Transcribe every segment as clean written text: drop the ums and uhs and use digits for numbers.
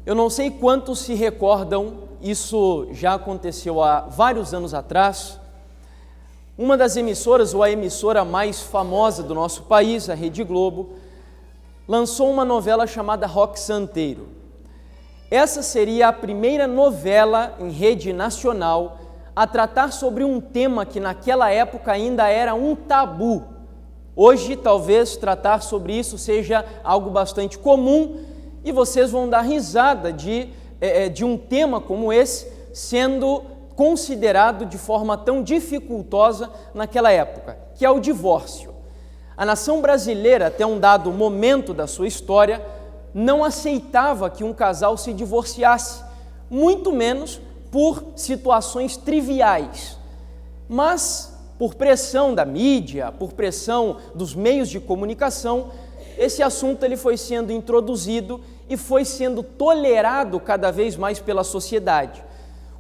Eu não sei quantos se recordam, isso já aconteceu há vários anos atrás. Uma das emissoras, ou a emissora mais famosa do nosso país, a Rede Globo, lançou uma novela chamada Roque Santeiro. Essa seria a primeira novela em rede nacional a tratar sobre um tema que naquela época ainda era um tabu. Hoje, talvez, tratar sobre isso seja algo bastante comum e vocês vão dar risada de um tema como esse sendo considerado de forma tão dificultosa naquela época, que é o divórcio. A nação brasileira, até um dado momento da sua história, não aceitava que um casal se divorciasse, muito menos por situações triviais. Mas, por pressão da mídia, por pressão dos meios de comunicação, esse assunto ele foi sendo introduzido e foi sendo tolerado cada vez mais pela sociedade.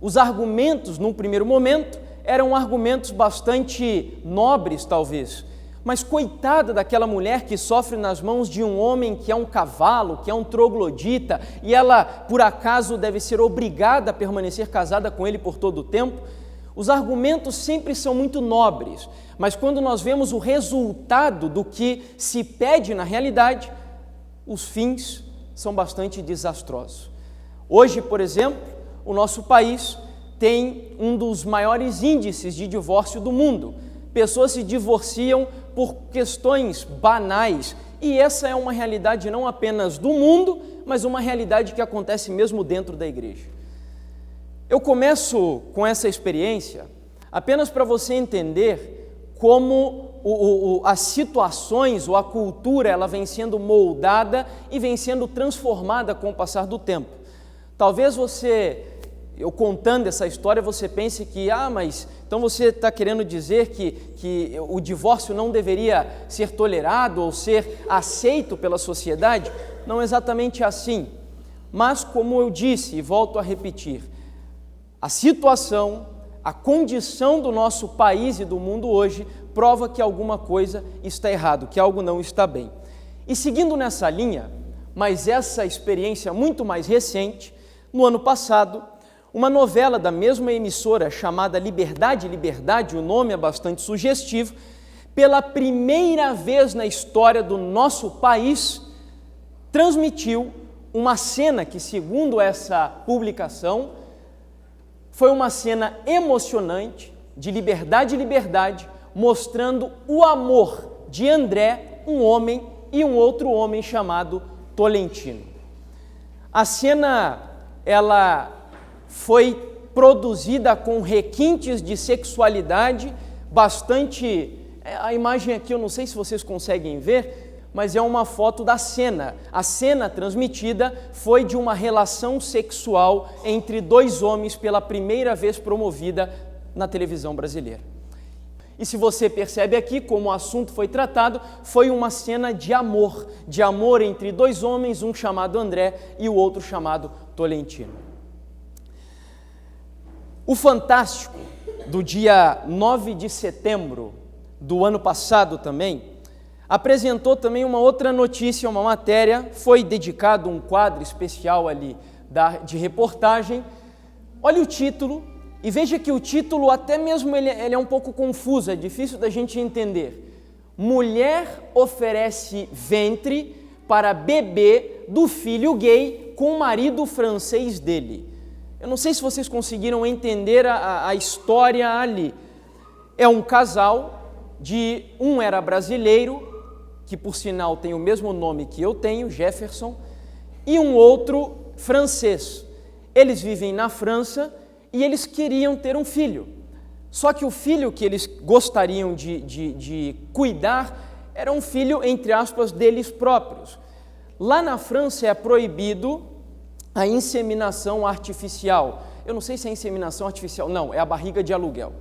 Os argumentos, num primeiro momento, eram argumentos bastante nobres, talvez, mas coitada daquela mulher que sofre nas mãos de um homem que é um cavalo, que é um troglodita, e ela, por acaso, deve ser obrigada a permanecer casada com ele por todo o tempo. Os argumentos sempre são muito nobres, mas quando nós vemos o resultado do que se pede na realidade, os fins são bastante desastrosos. Hoje, por exemplo, o nosso país tem um dos maiores índices de divórcio do mundo. Pessoas se divorciam por questões banais, e essa é uma realidade não apenas do mundo, mas uma realidade que acontece mesmo dentro da igreja. Eu começo com essa experiência apenas para você entender como as situações ou a cultura ela vem sendo moldada e vem sendo transformada com o passar do tempo. Talvez eu contando essa história, você pense que, mas então você está querendo dizer que o divórcio não deveria ser tolerado ou ser aceito pela sociedade? Não exatamente assim, mas como eu disse e volto a repetir, a situação, a condição do nosso país e do mundo hoje prova que alguma coisa está errado, que algo não está bem. E seguindo nessa linha, mas essa experiência muito mais recente, no ano passado, uma novela da mesma emissora chamada Liberdade, Liberdade, o nome é bastante sugestivo, pela primeira vez na história do nosso país, transmitiu uma cena que, segundo essa publicação, foi uma cena emocionante de Liberdade, Liberdade, mostrando o amor de André, um homem, e um outro homem chamado Tolentino. A cena, ela foi produzida com requintes de sexualidade bastante... A imagem aqui, eu não sei se vocês conseguem ver, mas é uma foto da cena. A cena transmitida foi de uma relação sexual entre dois homens pela primeira vez promovida na televisão brasileira. E se você percebe aqui como o assunto foi tratado, foi uma cena de amor entre dois homens, um chamado André e o outro chamado Tolentino. O Fantástico, do dia 9 de setembro do ano passado também, apresentou também uma outra notícia, uma matéria, foi dedicado um quadro especial ali de reportagem. Olha o título e veja que o título até mesmo ele é um pouco confuso, é difícil da gente entender. Mulher oferece ventre para bebê do filho gay com o marido francês dele. Eu não sei se vocês conseguiram entender a história ali. É um casal um era brasileiro, que por sinal tem o mesmo nome que eu tenho, Jefferson, e um outro francês. Eles vivem na França e eles queriam ter um filho. Só que o filho que eles gostariam de cuidar era um filho, entre aspas, deles próprios. Lá na França é proibido a inseminação artificial. Eu não sei se é inseminação artificial, não, é a barriga de aluguel.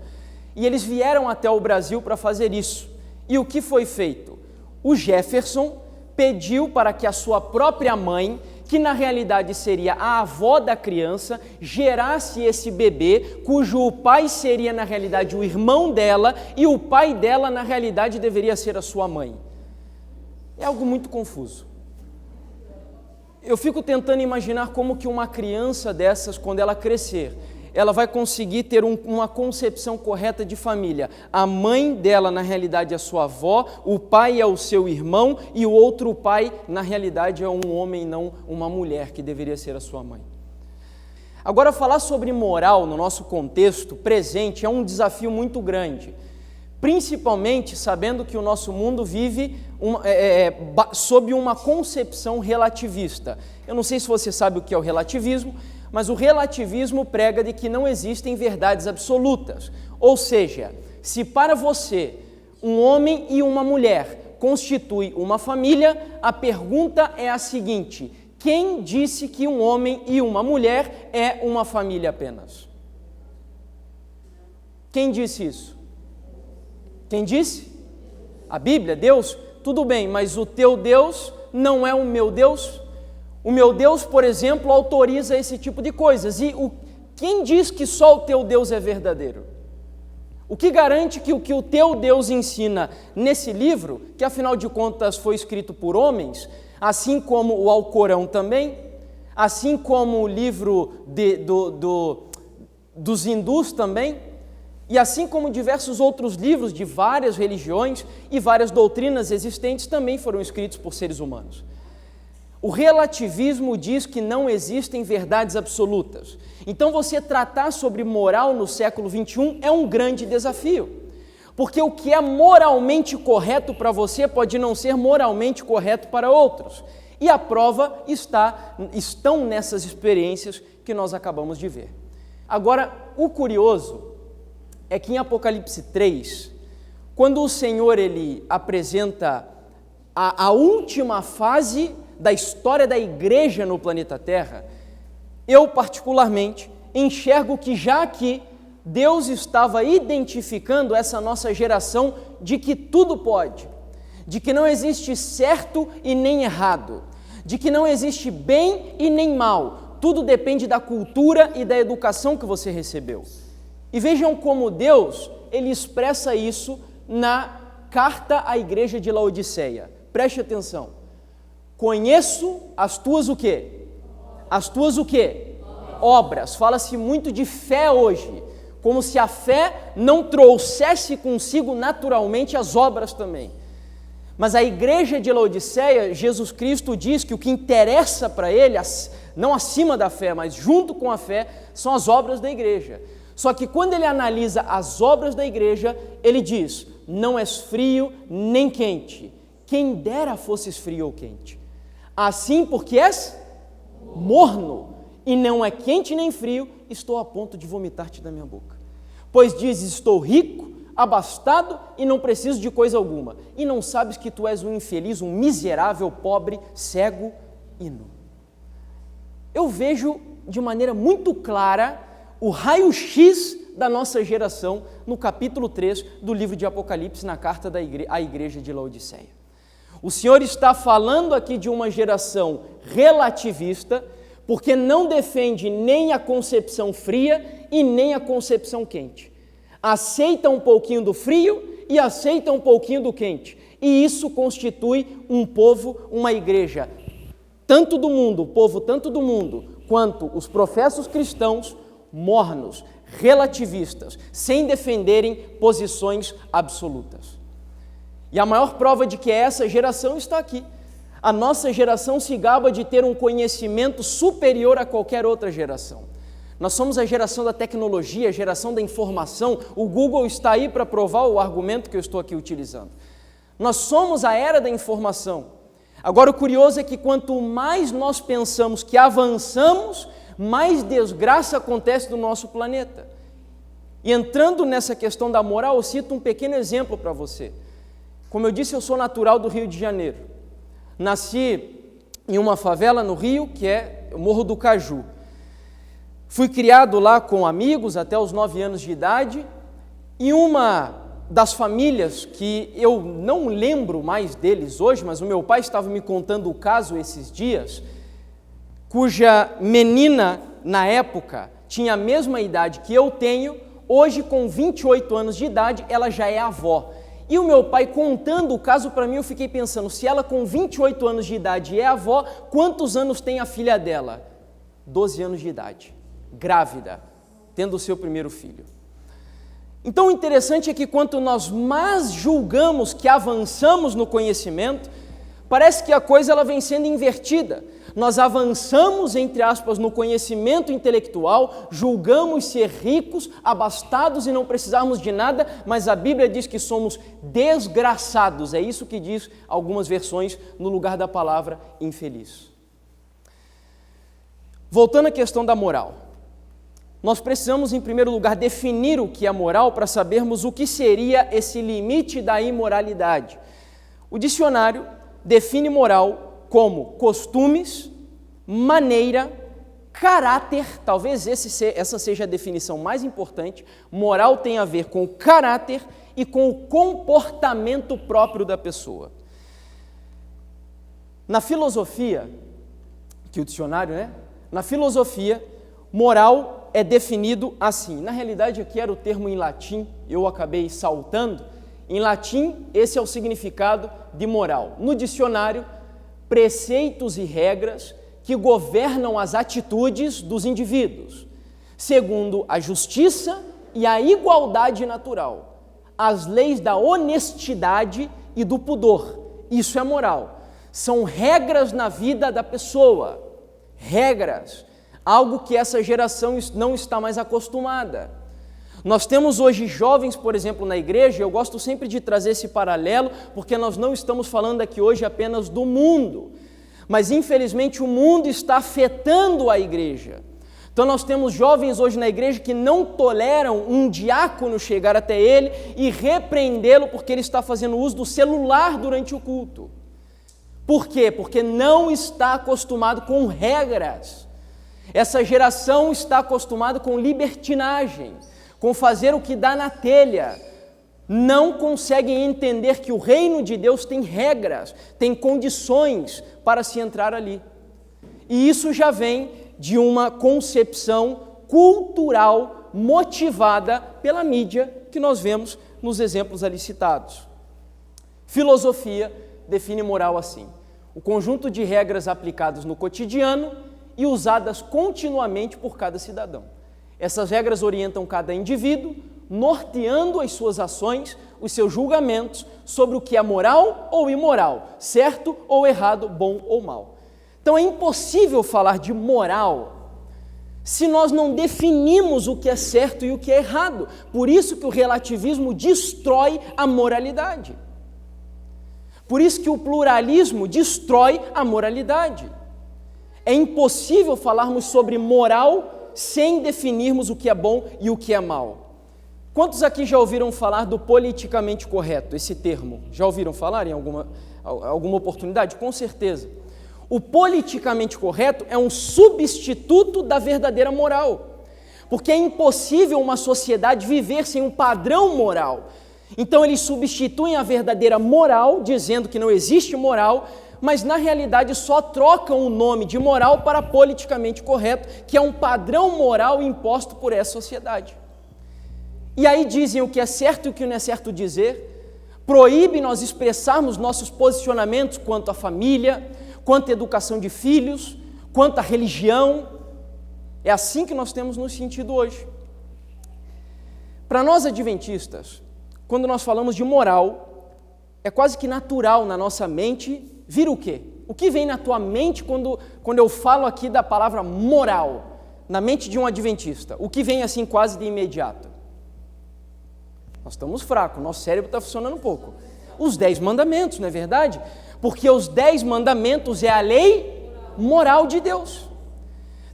E eles vieram até o Brasil para fazer isso. E o que foi feito? O Jefferson pediu para que a sua própria mãe, que na realidade seria a avó da criança, gerasse esse bebê, cujo pai seria na realidade o irmão dela e o pai dela na realidade deveria ser a sua mãe. É algo muito confuso. Eu fico tentando imaginar como que uma criança dessas, quando ela crescer, ela vai conseguir ter uma concepção correta de família. A mãe dela, na realidade, é sua avó, o pai é o seu irmão e o outro pai, na realidade, é um homem, não uma mulher, que deveria ser a sua mãe. Agora, falar sobre moral no nosso contexto presente é um desafio muito grande, principalmente sabendo que o nosso mundo vive sob uma concepção relativista. Eu não sei se você sabe o que é o relativismo, mas o relativismo prega de que não existem verdades absolutas. Ou seja, se para você um homem e uma mulher constituem uma família, a pergunta é a seguinte: quem disse que um homem e uma mulher é uma família apenas? Quem disse isso? Quem disse? A Bíblia, Deus? Tudo bem, mas o teu Deus não é o meu Deus? O meu Deus, por exemplo, autoriza esse tipo de coisas. E quem diz que só o teu Deus é verdadeiro? O que garante que o que o teu Deus ensina nesse livro, que afinal de contas foi escrito por homens, assim como o Alcorão também, assim como o livro dos hindus também, e assim como diversos outros livros de várias religiões e várias doutrinas existentes também foram escritos por seres humanos. O relativismo diz que não existem verdades absolutas. Então você tratar sobre moral no século XXI é um grande desafio, porque o que é moralmente correto para você pode não ser moralmente correto para outros. E a prova estão nessas experiências que nós acabamos de ver. Agora, o curioso é que em Apocalipse 3, quando o Senhor ele apresenta a última fase da história da igreja no planeta Terra, eu particularmente enxergo que já aqui Deus estava identificando essa nossa geração de que tudo pode, de que não existe certo e nem errado, de que não existe bem e nem mal, tudo depende da cultura e da educação que você recebeu. E vejam como Deus, ele expressa isso na carta à igreja de Laodiceia. Preste atenção. Conheço as tuas o quê? As tuas o quê? Obras. Fala-se muito de fé hoje, como se a fé não trouxesse consigo naturalmente as obras também. Mas a igreja de Laodiceia, Jesus Cristo diz que o que interessa para ele, não acima da fé, mas junto com a fé, são as obras da igreja. Só que quando ele analisa as obras da igreja, ele diz: não és frio nem quente, quem dera fosses frio ou quente. Assim, porque és morno, e não é quente nem frio, estou a ponto de vomitar-te da minha boca. Pois dizes: estou rico, abastado e não preciso de coisa alguma, e não sabes que tu és um infeliz, um miserável, pobre, cego e nu. Eu vejo de maneira muito clara o raio-x da nossa geração no capítulo 3 do livro de Apocalipse, na carta à igreja de Laodiceia. O Senhor está falando aqui de uma geração relativista, porque não defende nem a concepção fria e nem a concepção quente. Aceita um pouquinho do frio e aceita um pouquinho do quente. E isso constitui um povo, uma igreja, tanto do mundo, o povo tanto do mundo, quanto os professos cristãos, mornos, relativistas, sem defenderem posições absolutas. E a maior prova de que essa geração está aqui. A nossa geração se gaba de ter um conhecimento superior a qualquer outra geração. Nós somos a geração da tecnologia, a geração da informação. O Google está aí para provar o argumento que eu estou aqui utilizando. Nós somos a era da informação. Agora, o curioso é que quanto mais nós pensamos que avançamos, mais desgraça acontece no nosso planeta. E entrando nessa questão da moral, eu cito um pequeno exemplo para você. Como eu disse, eu sou natural do Rio de Janeiro. Nasci em uma favela no Rio, que é o Morro do Caju. Fui criado lá com amigos até os 9 anos de idade, e uma das famílias que eu não lembro mais deles hoje, mas o meu pai estava me contando o caso esses dias, cuja menina, na época, tinha a mesma idade que eu tenho, hoje com 28 anos de idade, ela já é avó. E o meu pai contando o caso para mim, eu fiquei pensando, se ela com 28 anos de idade é avó, quantos anos tem a filha dela? 12 anos de idade, grávida, tendo o seu primeiro filho. Então o interessante é que quanto nós mais julgamos que avançamos no conhecimento, parece que a coisa ela vem sendo invertida. Nós avançamos, entre aspas, no conhecimento intelectual, julgamos ser ricos, abastados e não precisarmos de nada, mas a Bíblia diz que somos desgraçados. É isso que diz algumas versões no lugar da palavra infeliz. Voltando à questão da moral. Nós precisamos, em primeiro lugar, definir o que é moral para sabermos o que seria esse limite da imoralidade. O dicionário define moral como costumes, maneira, caráter, talvez essa seja a definição mais importante. Moral tem a ver com o caráter e com o comportamento próprio da pessoa. Na filosofia, que o dicionário, na filosofia, moral é definido assim. Na realidade, aqui era o termo em latim, eu acabei saltando. Em latim, esse é o significado de moral. No dicionário, preceitos e regras que governam as atitudes dos indivíduos, segundo a justiça e a igualdade natural, as leis da honestidade e do pudor. Isso é moral. São regras na vida da pessoa, regras, algo que essa geração não está mais acostumada. Nós temos hoje jovens, por exemplo, na igreja, eu gosto sempre de trazer esse paralelo, porque nós não estamos falando aqui hoje apenas do mundo, mas infelizmente o mundo está afetando a igreja. Então nós temos jovens hoje na igreja que não toleram um diácono chegar até ele e repreendê-lo porque ele está fazendo uso do celular durante o culto. Por quê? Porque não está acostumado com regras. Essa geração está acostumada com libertinagem, com fazer o que dá na telha, não conseguem entender que o reino de Deus tem regras, tem condições para se entrar ali. E isso já vem de uma concepção cultural motivada pela mídia que nós vemos nos exemplos ali citados. Filosofia define moral assim: o conjunto de regras aplicadas no cotidiano e usadas continuamente por cada cidadão. Essas regras orientam cada indivíduo, norteando as suas ações, os seus julgamentos sobre o que é moral ou imoral, certo ou errado, bom ou mal. Então é impossível falar de moral se nós não definimos o que é certo e o que é errado. Por isso que o relativismo destrói a moralidade. Por isso que o pluralismo destrói a moralidade. É impossível falarmos sobre moral sem definirmos o que é bom e o que é mal. Quantos aqui já ouviram falar do politicamente correto, esse termo? Já ouviram falar em alguma oportunidade? Com certeza. O politicamente correto é um substituto da verdadeira moral, porque é impossível uma sociedade viver sem um padrão moral. Então eles substituem a verdadeira moral, dizendo que não existe moral, mas na realidade só trocam o nome de moral para politicamente correto, que é um padrão moral imposto por essa sociedade. E aí dizem o que é certo e o que não é certo dizer, proíbe nós expressarmos nossos posicionamentos quanto à família, quanto à educação de filhos, quanto à religião. É assim que nós temos nos sentido hoje. Para nós adventistas, quando nós falamos de moral, é quase que natural na nossa mente vir o quê? O que vem na tua mente quando eu falo aqui da palavra moral, na mente de um adventista? O que vem assim quase de imediato? Nós estamos fracos, nosso cérebro está funcionando um pouco. Os 10 mandamentos, não é verdade? Porque os 10 mandamentos é a lei moral de Deus.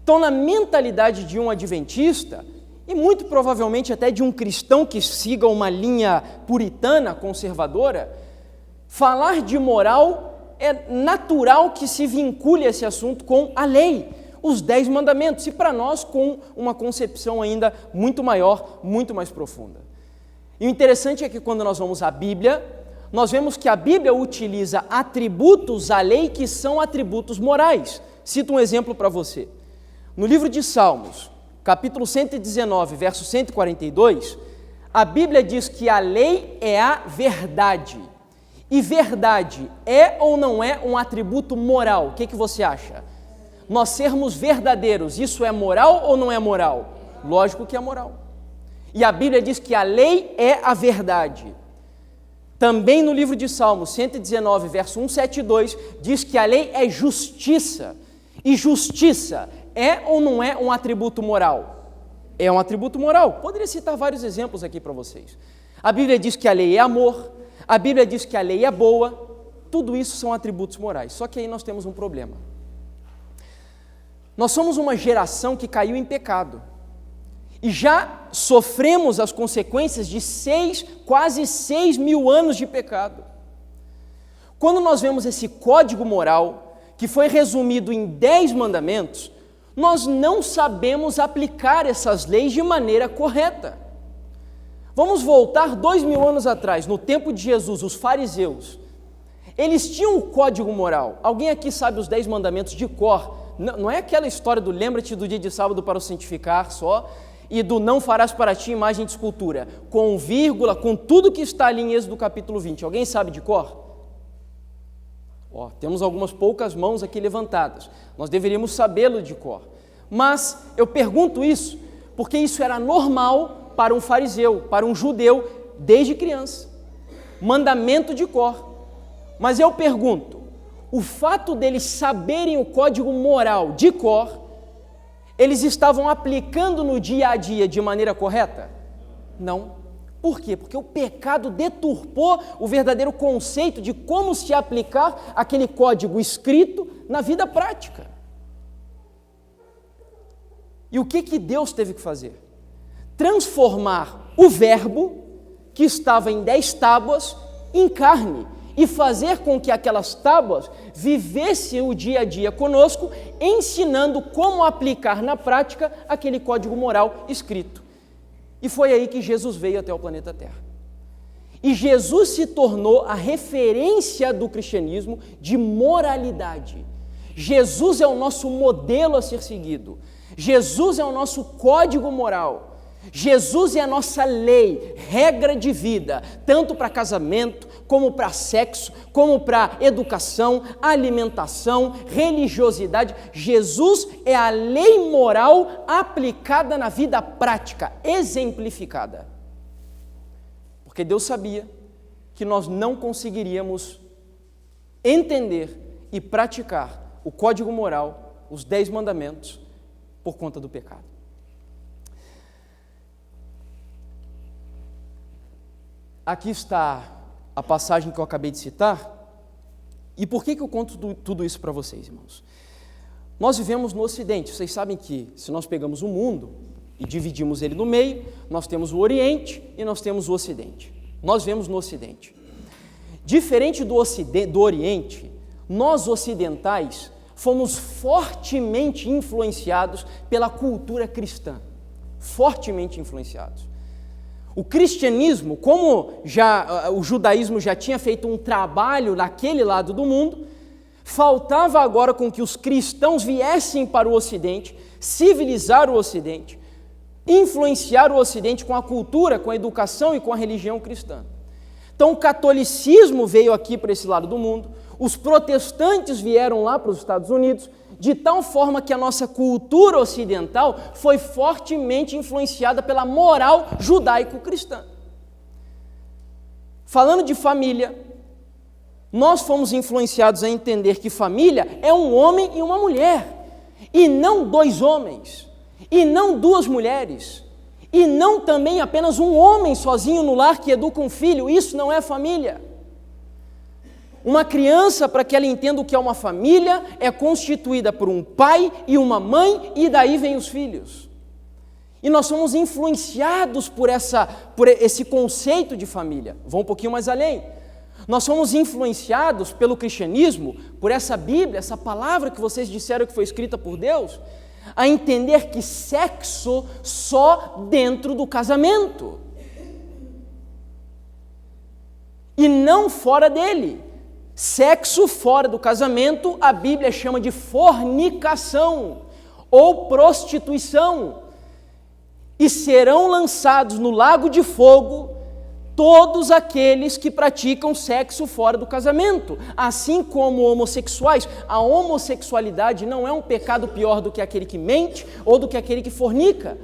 Então, na mentalidade de um adventista, e muito provavelmente até de um cristão que siga uma linha puritana, conservadora, falar de moral é natural que se vincule esse assunto com a lei, os 10 mandamentos, e para nós com uma concepção ainda muito maior, muito mais profunda. E o interessante é que quando nós vamos à Bíblia, nós vemos que a Bíblia utiliza atributos à lei que são atributos morais. Cito um exemplo para você. No livro de Salmos, capítulo 119, verso 142, A Bíblia diz que a lei é a verdade. E verdade é ou não é um atributo moral? O que você acha? Nós sermos verdadeiros, isso é moral ou não é moral? Lógico que é moral. E a Bíblia diz que a lei é a verdade. Também no livro de Salmos 119, verso 172, diz que a lei é justiça. E justiça é ou não é um atributo moral? É um atributo moral. Poderia citar vários exemplos aqui para vocês. A Bíblia diz que a lei é amor, a Bíblia diz que a lei é boa, tudo isso são atributos morais. Só que aí nós temos um problema. Nós somos uma geração que caiu em pecado. E já sofremos as consequências de quase 6 mil anos de pecado. Quando nós vemos esse código moral, que foi resumido em 10 mandamentos, nós não sabemos aplicar essas leis de maneira correta. Vamos voltar 2 mil anos atrás, no tempo de Jesus, os fariseus. Eles tinham um código moral. Alguém aqui sabe os 10 mandamentos de cor? Não é aquela história do lembra-te do dia de sábado para o santificar só, e do não farás para ti imagem de escultura, com vírgula, com tudo que está ali em Êxodo capítulo 20. Alguém sabe de cor? Temos algumas poucas mãos aqui levantadas. Nós deveríamos sabê-lo de cor. Mas eu pergunto isso porque isso era normal para um fariseu, para um judeu, desde criança. Mandamento de cor. Mas eu pergunto, o fato deles saberem o código moral de cor, eles estavam aplicando no dia a dia de maneira correta? Não. Por quê? Porque o pecado deturpou o verdadeiro conceito de como se aplicar aquele código escrito na vida prática. E o que Deus teve que fazer? Transformar o verbo, que estava em 10 tábuas, em carne, e fazer com que aquelas tábuas vivessem o dia a dia conosco, ensinando como aplicar na prática aquele código moral escrito. E foi aí que Jesus veio até o planeta Terra. E Jesus se tornou a referência do cristianismo de moralidade. Jesus é o nosso modelo a ser seguido. Jesus é o nosso código moral. Jesus é a nossa lei, regra de vida, tanto para casamento, como para sexo, como para educação, alimentação, religiosidade. Jesus é a lei moral aplicada na vida prática, exemplificada. Porque Deus sabia que nós não conseguiríamos entender e praticar o código moral, os 10 mandamentos, por conta do pecado. Aqui está a passagem que eu acabei de citar. E por que eu conto tudo isso para vocês, irmãos? Nós vivemos no Ocidente. Vocês sabem que se nós pegamos o mundo e dividimos ele no meio, nós temos o Oriente e nós temos o Ocidente. Nós vivemos no Ocidente. Diferente do Oriente, nós ocidentais fomos fortemente influenciados pela cultura cristã. Fortemente influenciados. O cristianismo, como o judaísmo já tinha feito um trabalho naquele lado do mundo, faltava agora com que os cristãos viessem para o Ocidente, civilizar o Ocidente, influenciar o Ocidente com a cultura, com a educação e com a religião cristã. Então o catolicismo veio aqui para esse lado do mundo, os protestantes vieram lá para os Estados Unidos, de tal forma que a nossa cultura ocidental foi fortemente influenciada pela moral judaico-cristã. Falando de família, nós fomos influenciados a entender que família é um homem e uma mulher, e não 2 homens, e não 2 mulheres, e não também apenas um homem sozinho no lar que educa um filho. Isso não é família. Uma criança, para que ela entenda o que é uma família, é constituída por um pai e uma mãe, e daí vem os filhos. E nós somos influenciados por esse conceito de família. Vou um pouquinho mais além. Nós somos influenciados pelo cristianismo, por essa Bíblia, essa palavra que vocês disseram que foi escrita por Deus, a entender que sexo só dentro do casamento. E não fora dele. Sexo fora do casamento, a Bíblia chama de fornicação ou prostituição. e serão lançados no lago de fogo todos aqueles que praticam sexo fora do casamento, assim como homossexuais. A homossexualidade não é um pecado pior do que aquele que mente ou do que aquele que fornica.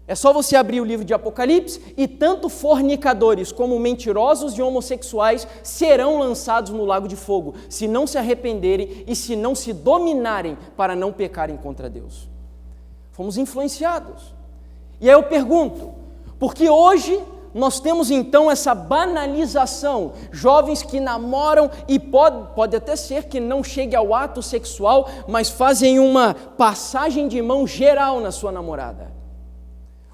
É só você abrir o livro de Apocalipse e tanto fornicadores como mentirosos e homossexuais serão lançados no lago de fogo, se não se arrependerem e se não se dominarem para não pecarem contra Deus. Fomos influenciados. E aí eu pergunto, porque hoje nós temos então essa banalização, jovens que namoram e pode até ser que não chegue ao ato sexual, mas fazem uma passagem de mão geral na sua namorada.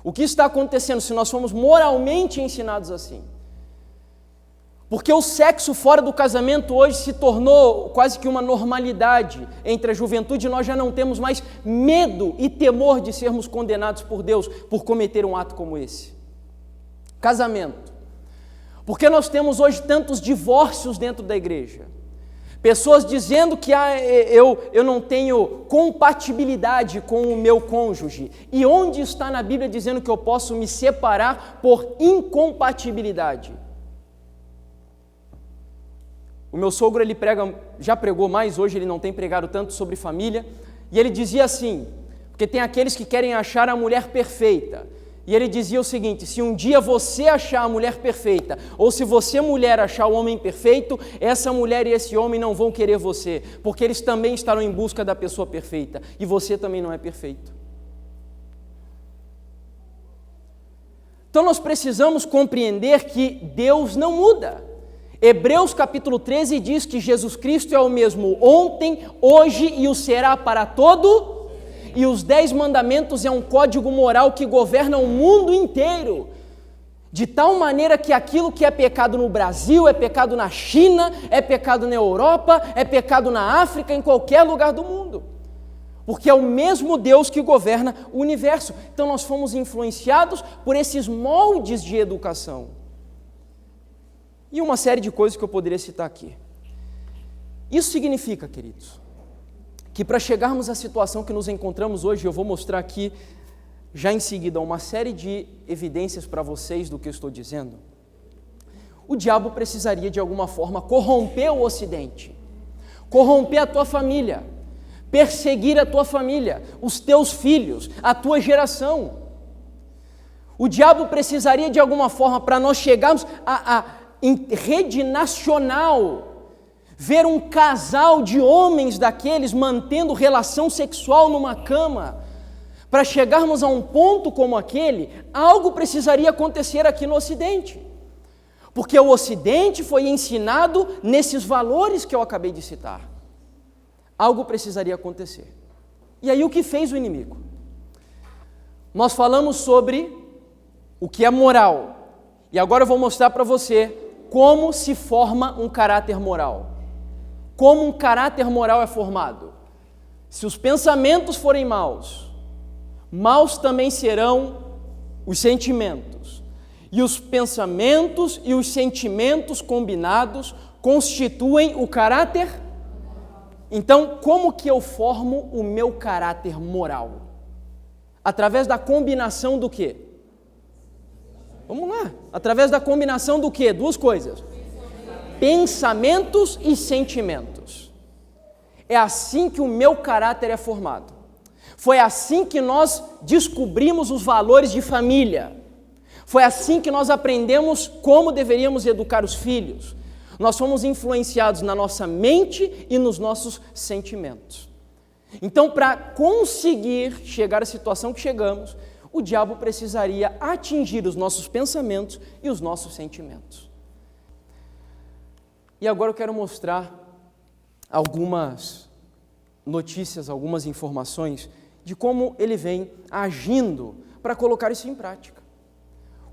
O que está acontecendo se nós fomos moralmente ensinados assim? Porque o sexo fora do casamento hoje se tornou quase que uma normalidade entre a juventude, e nós já não temos mais medo e temor de sermos condenados por Deus por cometer um ato como esse. Casamento. Porque nós temos hoje tantos divórcios dentro da igreja? Pessoas dizendo que eu não tenho compatibilidade com o meu cônjuge. E onde está na Bíblia dizendo que eu posso me separar por incompatibilidade? O meu sogro, ele já pregou mais, hoje ele não tem pregado tanto sobre família, e ele dizia assim, porque tem aqueles que querem achar a mulher perfeita, e ele dizia o seguinte: se um dia você achar a mulher perfeita, ou se você, mulher, achar o homem perfeito, essa mulher e esse homem não vão querer você, porque eles também estarão em busca da pessoa perfeita, e você também não é perfeito. Então nós precisamos compreender que Deus não muda. Hebreus capítulo 13 diz que Jesus Cristo é o mesmo ontem, hoje e o será para todo. E os 10 mandamentos é um código moral que governa o mundo inteiro, de tal maneira que aquilo que é pecado no Brasil, é pecado na China, é pecado na Europa, é pecado na África, em qualquer lugar do mundo, porque é o mesmo Deus que governa o universo. Então nós fomos influenciados por esses moldes de educação, e uma série de coisas que eu poderia citar aqui. Isso significa, queridos, que para chegarmos à situação que nos encontramos hoje, eu vou mostrar aqui, já em seguida, uma série de evidências para vocês do que eu estou dizendo. O diabo precisaria, de alguma forma, corromper o Ocidente, corromper a tua família, perseguir a tua família, os teus filhos, a tua geração. O diabo precisaria, de alguma forma, para nós chegarmos em rede nacional, ver um casal de homens daqueles mantendo relação sexual numa cama, para chegarmos a um ponto como aquele, algo precisaria acontecer aqui no Ocidente, porque o Ocidente foi ensinado nesses valores que eu acabei de citar. Algo precisaria acontecer. E aí o que fez o inimigo? Nós falamos sobre o que é moral, e agora eu vou mostrar para você como se forma um caráter moral. Como um caráter moral é formado? Se os pensamentos forem maus, maus também serão os sentimentos. E os pensamentos e os sentimentos combinados constituem o caráter. Então, como que eu formo o meu caráter moral? Através da combinação do quê? Vamos lá. Através da combinação do quê? Duas coisas. Pensamentos e sentimentos. É assim que o meu caráter é formado. Foi assim que nós descobrimos os valores de família. Foi assim que nós aprendemos como deveríamos educar os filhos. Nós fomos influenciados na nossa mente e nos nossos sentimentos. Então, para conseguir chegar à situação que chegamos, o diabo precisaria atingir os nossos pensamentos e os nossos sentimentos. E agora eu quero mostrar algumas notícias, algumas informações de como ele vem agindo para colocar isso em prática.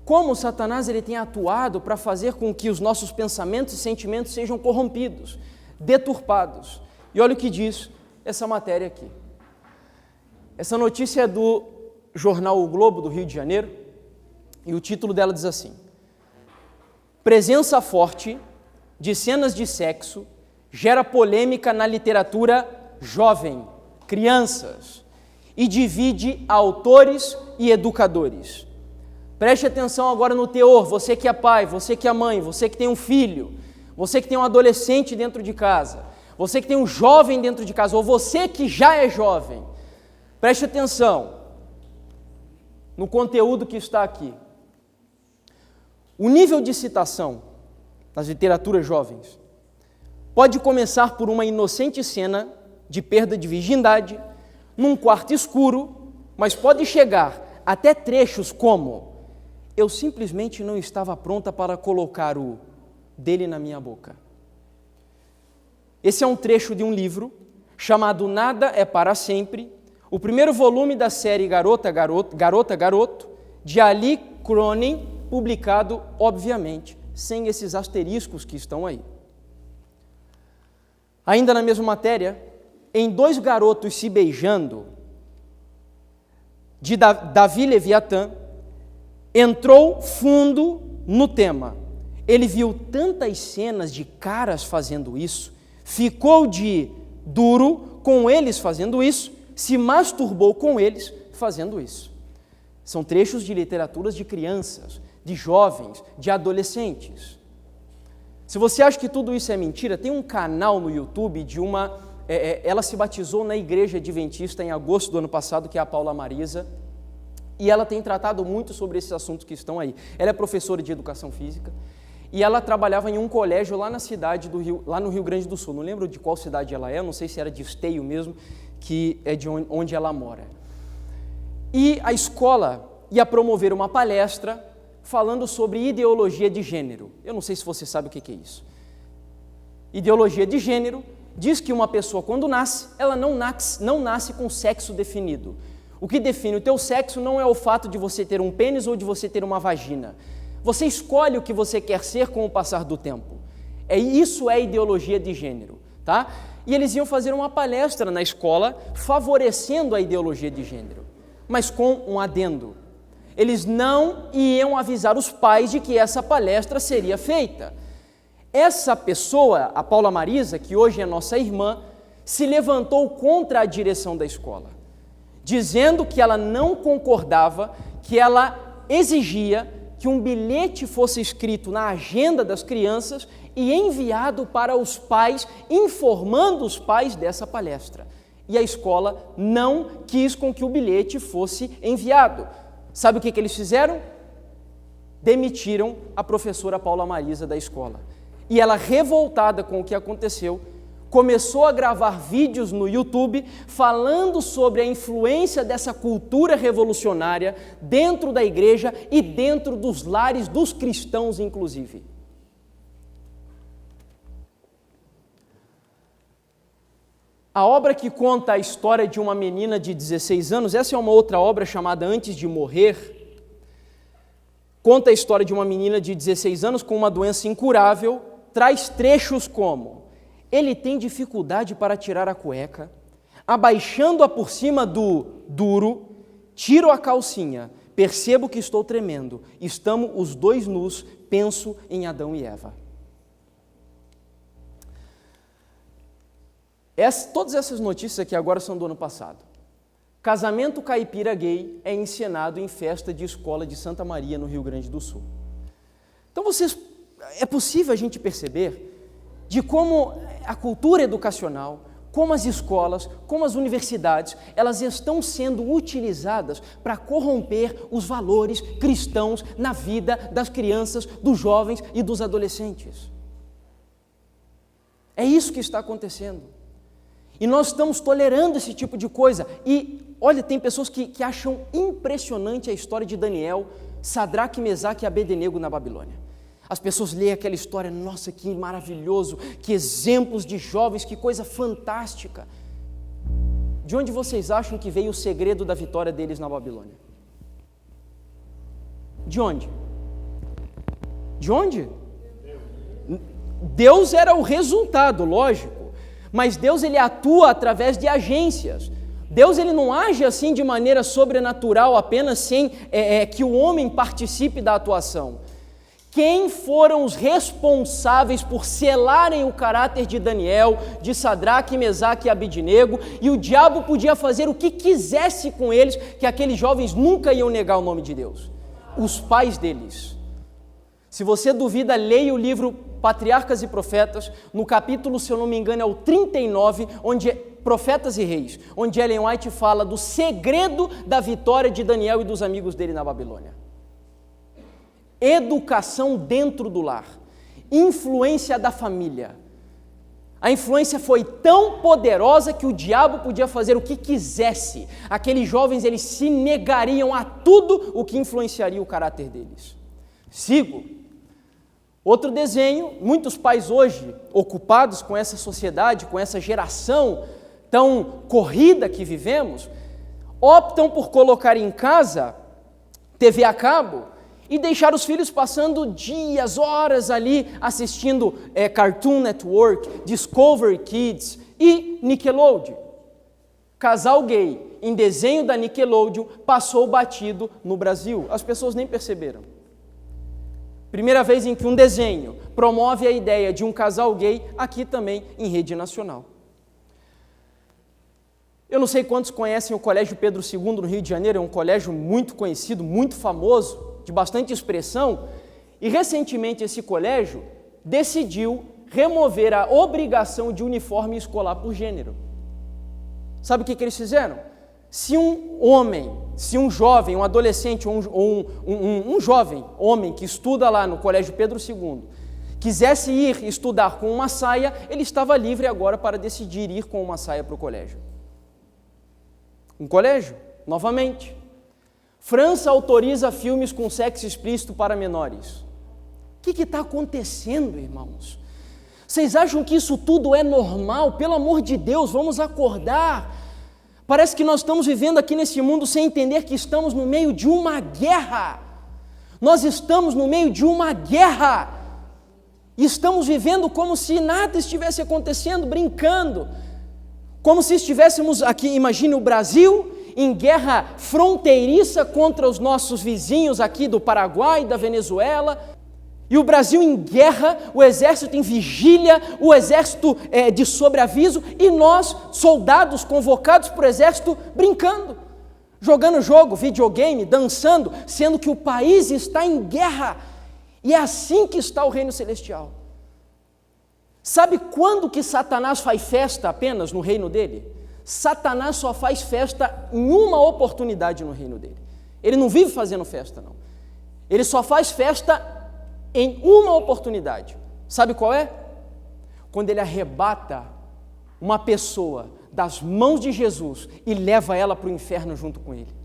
Como Satanás ele tem atuado para fazer com que os nossos pensamentos e sentimentos sejam corrompidos, deturpados. E olha o que diz essa matéria aqui. Essa notícia é do jornal O Globo do Rio de Janeiro, e o título dela diz assim: presença forte de cenas de sexo gera polêmica na literatura jovem, crianças. e divide autores e educadores. Preste atenção agora no teor, você que é pai, você que é mãe, você que tem um filho, você que tem um adolescente dentro de casa, você que tem um jovem dentro de casa, ou você que já é jovem. Preste atenção no conteúdo que está aqui. O nível de citação nas literaturas jovens pode começar por uma inocente cena de perda de virgindade, num quarto escuro, mas pode chegar até trechos como: eu simplesmente não estava pronta para colocar o dele na minha boca. Esse é um trecho de um livro chamado Nada é para Sempre, o primeiro volume da série Garota, Garoto, de Ali Cronin, publicado, obviamente, sem esses asteriscos que estão aí. Ainda na mesma matéria, em Dois Garotos se Beijando, de Davi Leviathan, entrou fundo no tema. Ele viu tantas cenas de caras fazendo isso, ficou de duro com eles fazendo isso, se masturbou com eles fazendo isso. São trechos de literaturas de crianças, de jovens, de adolescentes. Se você acha que tudo isso é mentira, tem um canal no YouTube de uma... ela se batizou na Igreja Adventista em agosto do ano passado, que é a Paula Marisa, e ela tem tratado muito sobre esses assuntos que estão aí. Ela é professora de educação física, e ela trabalhava em um colégio lá na cidade do Rio, lá no Rio Grande do Sul. Não lembro de qual cidade ela é, não sei se era de Esteio mesmo, que é de onde ela mora. E a escola ia promover uma palestra falando sobre ideologia de gênero. Eu não sei se você sabe o que é isso. Ideologia de gênero diz que uma pessoa, quando nasce, ela não nasce com sexo definido. O que define o teu sexo não é o fato de você ter um pênis ou de você ter uma vagina. Você escolhe o que você quer ser com o passar do tempo. Isso é ideologia de gênero, tá? E eles iam fazer uma palestra na escola favorecendo a ideologia de gênero, mas com um adendo. Eles não iam avisar os pais de que essa palestra seria feita. Essa pessoa, a Paula Marisa, que hoje é nossa irmã, se levantou contra a direção da escola, dizendo que ela não concordava, que ela exigia que um bilhete fosse escrito na agenda das crianças e enviado para os pais, informando os pais dessa palestra. E a escola não quis com que o bilhete fosse enviado. Sabe o que eles fizeram? Demitiram a professora Paula Marisa da escola. E ela, revoltada com o que aconteceu, começou a gravar vídeos no YouTube falando sobre a influência dessa cultura revolucionária dentro da igreja e dentro dos lares dos cristãos, inclusive. A obra que conta a história de uma menina de 16 anos, essa é uma outra obra chamada Antes de Morrer, conta a história de uma menina de 16 anos com uma doença incurável, traz trechos como: ele tem dificuldade para tirar a cueca, abaixando-a por cima do duro, tiro a calcinha, percebo que estou tremendo, estamos os dois nus, penso em Adão e Eva. Todas essas notícias aqui agora são do ano passado. Casamento caipira gay é encenado em festa de escola de Santa Maria, no Rio Grande do Sul. Então é possível a gente perceber de como a cultura educacional, como as escolas, como as universidades, elas estão sendo utilizadas para corromper os valores cristãos na vida das crianças, dos jovens e dos adolescentes. É isso que está acontecendo. E nós estamos tolerando esse tipo de coisa. E, olha, tem pessoas que acham impressionante a história de Daniel, Sadraque, Mesaque e Abednego na Babilônia. As pessoas leem aquela história, nossa, que maravilhoso, que exemplos de jovens, que coisa fantástica. De onde vocês acham que veio o segredo da vitória deles na Babilônia? De onde? De onde? Deus era o resultado, lógico. Mas Deus, ele atua através de agências. Deus, ele não age assim de maneira sobrenatural, apenas sem que o homem participe da atuação. Quem foram os responsáveis por selarem o caráter de Daniel, de Sadraque, Mesaque e Abidnego, e o diabo podia fazer o que quisesse com eles, que aqueles jovens nunca iam negar o nome de Deus? Os pais deles. Se você duvida, leia o livro Patriarcas e Profetas, no capítulo, se eu não me engano, é o 39, onde Profetas e Reis, onde Ellen White fala do segredo da vitória de Daniel e dos amigos dele na Babilônia. Educação dentro do lar, influência da família. A influência foi tão poderosa que o diabo podia fazer o que quisesse. Aqueles jovens, eles se negariam a tudo o que influenciaria o caráter deles. Sigo. Outro desenho, muitos pais hoje, ocupados com essa sociedade, com essa geração tão corrida que vivemos, optam por colocar em casa TV a cabo e deixar os filhos passando dias, horas ali assistindo Cartoon Network, Discovery Kids e Nickelodeon. Casal gay em desenho da Nickelodeon passou batido no Brasil. As pessoas nem perceberam. Primeira vez em que um desenho promove a ideia de um casal gay, aqui também em rede nacional. Eu não sei quantos conhecem o Colégio Pedro II no Rio de Janeiro, é um colégio muito conhecido, muito famoso, de bastante expressão, e recentemente esse colégio decidiu remover a obrigação de uniforme escolar por gênero. Sabe o que eles fizeram? Se um homem, se um jovem, um adolescente ou um jovem homem que estuda lá no Colégio Pedro II, quisesse ir estudar com uma saia, ele estava livre agora para decidir ir com uma saia para o colégio. Um colégio, novamente. França autoriza filmes com sexo explícito para menores. O que está acontecendo, irmãos? Vocês acham que isso tudo é normal? Pelo amor de Deus, vamos acordar. Parece que nós estamos vivendo aqui nesse mundo sem entender que estamos no meio de uma guerra. Nós estamos no meio de uma guerra. E estamos vivendo como se nada estivesse acontecendo, brincando. Como se estivéssemos aqui, imagine o Brasil, em guerra fronteiriça contra os nossos vizinhos aqui do Paraguai, da Venezuela, e o Brasil em guerra, o exército em vigília, o exército de sobreaviso, e nós, soldados convocados por exército, brincando, jogando jogo, videogame, dançando, sendo que o país está em guerra, e é assim que está o reino celestial. Sabe quando que Satanás faz festa apenas no reino dele? Satanás só faz festa em uma oportunidade no reino dele. Ele não vive fazendo festa, não. Ele só faz festa em uma oportunidade. Sabe qual é? Quando ele arrebata uma pessoa das mãos de Jesus e leva ela para o inferno junto com ele.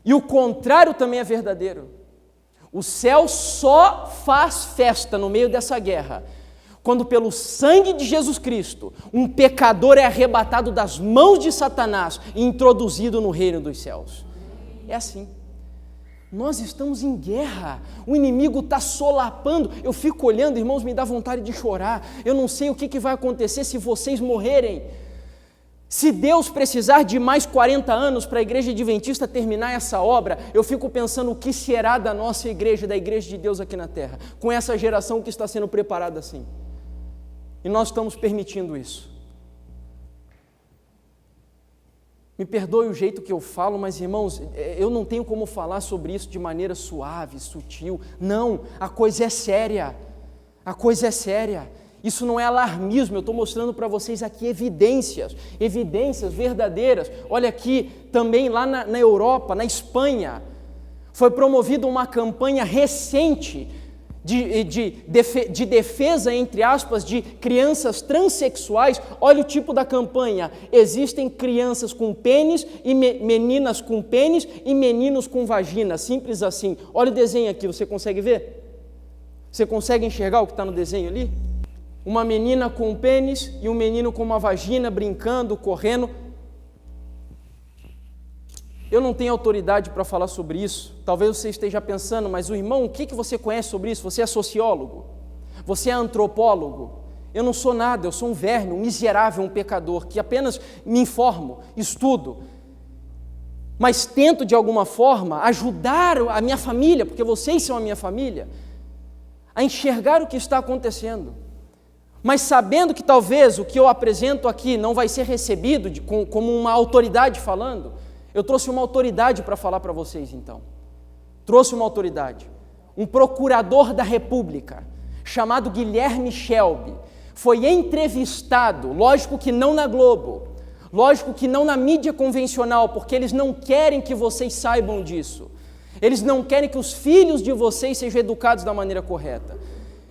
E o contrário também é verdadeiro. O céu só faz festa no meio dessa guerra quando pelo sangue de Jesus Cristo, um pecador é arrebatado das mãos de Satanás e introduzido no reino dos céus. É assim. Nós estamos em guerra, o inimigo está solapando, eu fico olhando, irmãos, me dá vontade de chorar, eu não sei o que vai acontecer se vocês morrerem. Se Deus precisar de mais 40 anos para a Igreja Adventista terminar essa obra, eu fico pensando o que será da nossa igreja, da Igreja de Deus aqui na terra, com essa geração que está sendo preparada assim. E nós estamos permitindo isso. Me perdoe o jeito que eu falo, mas irmãos, eu não tenho como falar sobre isso de maneira suave, sutil. Não, a coisa é séria. A coisa é séria. Isso não é alarmismo, eu estou mostrando para vocês aqui evidências verdadeiras. Olha aqui, também lá na Europa, na Espanha, foi promovida uma campanha recente de defesa, entre aspas, de crianças transexuais. Olha o tipo da campanha: existem crianças com pênis, e meninas com pênis e meninos com vagina, simples assim. Olha o desenho aqui, você consegue ver? Você consegue enxergar o que está no desenho ali? Uma menina com um pênis e um menino com uma vagina, brincando, correndo. Eu não tenho autoridade para falar sobre isso. Talvez você esteja pensando, mas o irmão, o que você conhece sobre isso? Você é sociólogo? Você é antropólogo? Eu não sou nada, eu sou um verme, um miserável, um pecador, que apenas me informo, estudo. mas tento de alguma forma ajudar a minha família, porque vocês são a minha família, a enxergar o que está acontecendo. Mas sabendo que talvez o que eu apresento aqui não vai ser recebido como uma autoridade falando, eu trouxe uma autoridade para falar para vocês então. Trouxe uma autoridade. Um procurador da República, chamado Guilherme Shelby, foi entrevistado, lógico que não na Globo, lógico que não na mídia convencional, porque eles não querem que vocês saibam disso. Eles não querem que os filhos de vocês sejam educados da maneira correta.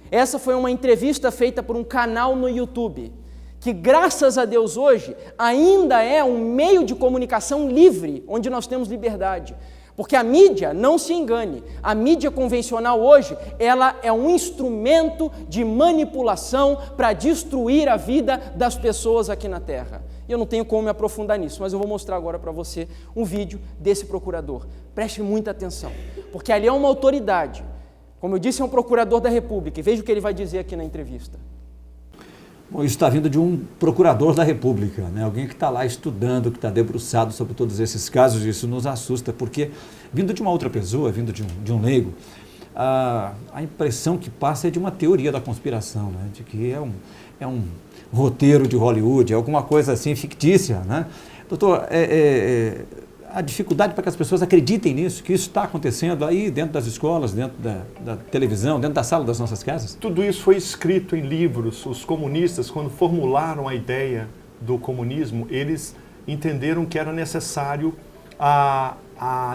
Essa foi uma entrevista feita por um canal no YouTube, que graças a Deus hoje ainda é um meio de comunicação livre, onde nós temos liberdade. Porque a mídia, não se engane, a mídia convencional hoje, ela é um instrumento de manipulação para destruir a vida das pessoas aqui na Terra. Eu não tenho como me aprofundar nisso, mas eu vou mostrar agora para você um vídeo desse procurador. Preste muita atenção, porque ali é uma autoridade. Como eu disse, é um procurador da República, e veja o que ele vai dizer aqui na entrevista. Bom, isso está vindo de um procurador da República, né? Alguém que está lá estudando, que está debruçado sobre todos esses casos, e isso nos assusta, porque vindo de uma outra pessoa, vindo de um leigo, a impressão que passa é de uma teoria da conspiração, né? De que é um roteiro de Hollywood, é alguma coisa assim fictícia, né? Doutor, a dificuldade para que as pessoas acreditem nisso, que isso está acontecendo aí dentro das escolas, dentro da televisão, dentro da sala das nossas casas? Tudo isso foi escrito em livros. Os comunistas, quando formularam a ideia do comunismo, eles entenderam que era necessário a